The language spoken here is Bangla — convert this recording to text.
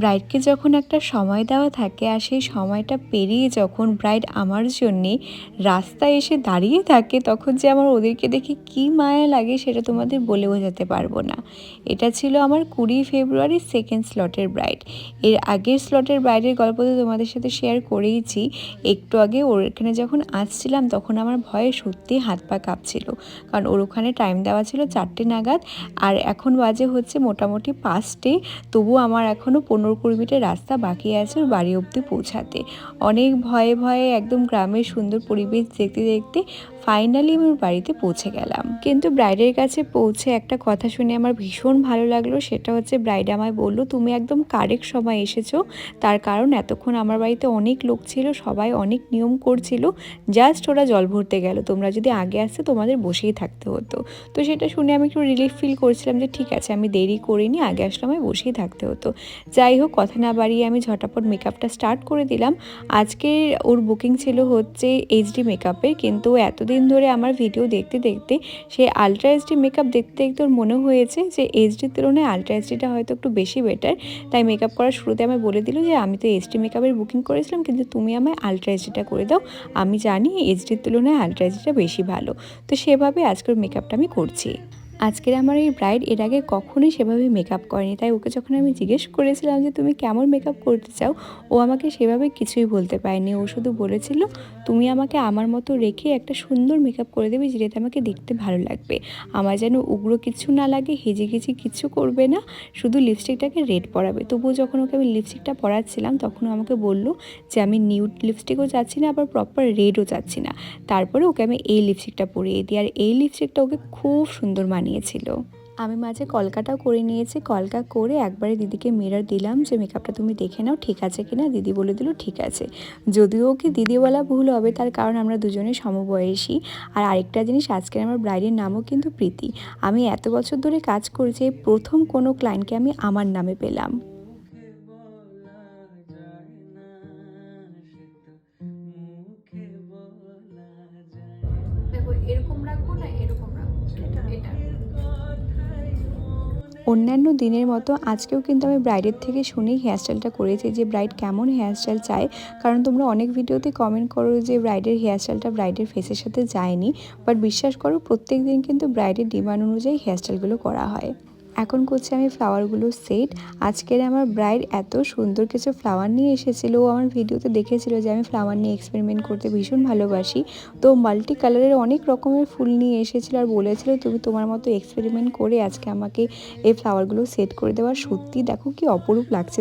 ব্রাইডকে যখন একটা সময় দেওয়া থাকে আর সেই সময়টা পেরিয়ে যখন ব্রাইড আমার জন্যে রাস্তায় এসে দাঁড়িয়ে থাকে, তখন যে আমার ওদেরকে দেখে কী মায়া লাগে সেটা তোমাদের বলে বোঝাতে পারবো না। এটা ছিল আমার 20 ফেব্রুয়ারি সেকেন্ড স্লটের ব্রাইড। এর আগের স্লটের ব্রাইডের গল্প তো তোমাদের সাথে শেয়ার করেইছি। একটু আগে ওর এখানে যখন আসছিলাম তখন আমার ভয়ে সত্যি হাত পা কাঁপছিল, কারণ ওর ওখানে টাইম দেওয়া ছিল 4টে নাগাদ, আর এখন বাজে হচ্ছে মোটামুটি 5টে। তবুও আমার এখনও 15-20 মিনিটের রাস্তা বাকি আছে ওর বাড়ি অবধি পৌঁছাতে। অনেক ভয়ে ভয়ে একদম গ্রামের সুন্দর পরিবেশ দেখতে দেখতে ফাইনালি আমি ওর বাড়িতে পৌঁছে গেলাম। কিন্তু ব্রাইডের কাছে পৌঁছে একটা কথা শুনে আমার ভীষণ ভালো লাগলো। সেটা হচ্ছে ব্রাইড আমায় বললো, তুমি একদম কারেক্ট সময় এসেছো। তার কারণ এতক্ষণ আমার বাড়িতে অনেক লোক ছিল, সবাই অনেক নিয়ম করছিল, জাস্ট ওরা জল ভরতে গেল। তোমরা যদি আগে আসতে তোমাদের বসেই থাকতে হতো। তো সেটা শুনে আমি একটু রিলিফ ফিল করছিলাম যে ঠিক আছে, আমি দেরি করিনি, আগে আসলে আমায় বসেই থাকতে হতো। যাই হোক, কথা না বাড়িয়ে আমি ঝটাপট মেকআপটা স্টার্ট করে দিলাম। আজকে ওর বুকিং ছিল হচ্ছে এইচডি মেকআপের, কিন্তু এতদিন ধরে আমার ভিডিও দেখতে দেখতে সে আলট্রা এইচডি মেকআপ দেখতে দেখতে ওর মনে হয়েছে যে এইচডির তুলনায় আলট্রা এইচডিটা হয়তো একটু বেশি বেটার। তাই মেকআপ করার শুরুতে আমি বলে দিল যে আমি তো এইচডি মেকআপের বুকিং করেছিলাম, কিন্তু তুমি আমায় আলট্রা এইচডিটা করে দাও, আমি জানি এইচডির তুলনায় আলট্রা এইচডিটা বেশি ভালো। তো সেভাবে আজকের মেকআপটা আমি করছি। আজকের আমার এই ব্রাইড এর আগে কখনোই সেভাবে মেকআপ করেনি, তাই ওকে যখন আমি জিজ্ঞেস করেছিলাম যে তুমি কেমন মেকআপ করতে চাও, ও আমাকে সেভাবে কিছুই বলতে পারেনি। ও শুধু বলেছিল তুমি আমাকে আমার মতো রেখে একটা সুন্দর মেকআপ করে দেবে যেটাতে আমাকে দেখতে ভালো লাগবে, আমার যেন উগ্র কিছু না লাগে, হেজিঘেজি কিছু করবে না, শুধু লিপস্টিকটাকে রেড পরাবে। তবুও যখন ওকে আমি লিপস্টিকটা পরাচ্ছিলাম তখন আমাকে বললো যে আমি নিউড লিপস্টিকও চাচ্ছি না, আবার প্রপার রেডও চাচ্ছি না। তারপরে ওকে আমি এই লিপস্টিকটা পরিয়ে দিই, আর এই লিপস্টিকটা ওকে খুব সুন্দর মানিয়েছিল। আমি মাঝে কলকাটাও করে নিয়েছি। কলকা করে একবারে দিদিকে মিরর দিলাম যে মেকআপটা তুমি দেখে নাও ঠিক আছে কিনা। দিদি বলে দিল ঠিক আছে। যদিও ওকে দিদি বলা ভুল হবে, তার কারণ আমরা দুজনে সমবয়সী। আর আরেকটা জিনিস, আজকের আমার ব্রাইডের নামও কিন্তু প্রীতি। আমি এত বছর ধরে কাজ করছি, প্রথম কোনো ক্লায়েন্টকে আমি আমার নামে পেলাম। দেখো এরকম রাখবো না এরকম রাখবো, এটা অন্যান্য দিনের মতো আজকেও কিন্তু আমি ব্রাইডের থেকে শুনেই হেয়ারস্টাইলটা করেছি যে ব্রাইড কেমন হেয়ারস্টাইল চায়। কারণ তোমরা অনেক ভিডিওতে কমেন্ট করো যে ব্রাইডের হেয়ারস্টাইলটা ব্রাইডের ফেসের সাথে যায়নি, বাট বিশ্বাস করো প্রত্যেক দিন কিন্তু ব্রাইডের ডিমান্ড অনুযায়ী হেয়ারস্টাইলগুলো করা হয়। এখন করছি আমি ফ্লাওয়ারগুলো সেট। আজকের আমার ব্রাইড এত সুন্দর কিছু ফ্লাওয়ার নিয়ে এসেছিল, ও আমার ভিডিওতে দেখেছিল যে আমি ফ্লাওয়ার নিয়ে এক্সপেরিমেন্ট করতে ভীষণ ভালোবাসি। তো মাল্টি কালারের অনেক রকমের ফুল নিয়ে এসেছিল আর বলেছিল তুমি তোমার মতো এক্সপেরিমেন্ট করে আজকে আমাকে এই ফ্লাওয়ারগুলো সেট করে দেওয়ার। সত্যি দেখো কি অপরূপ লাগছে।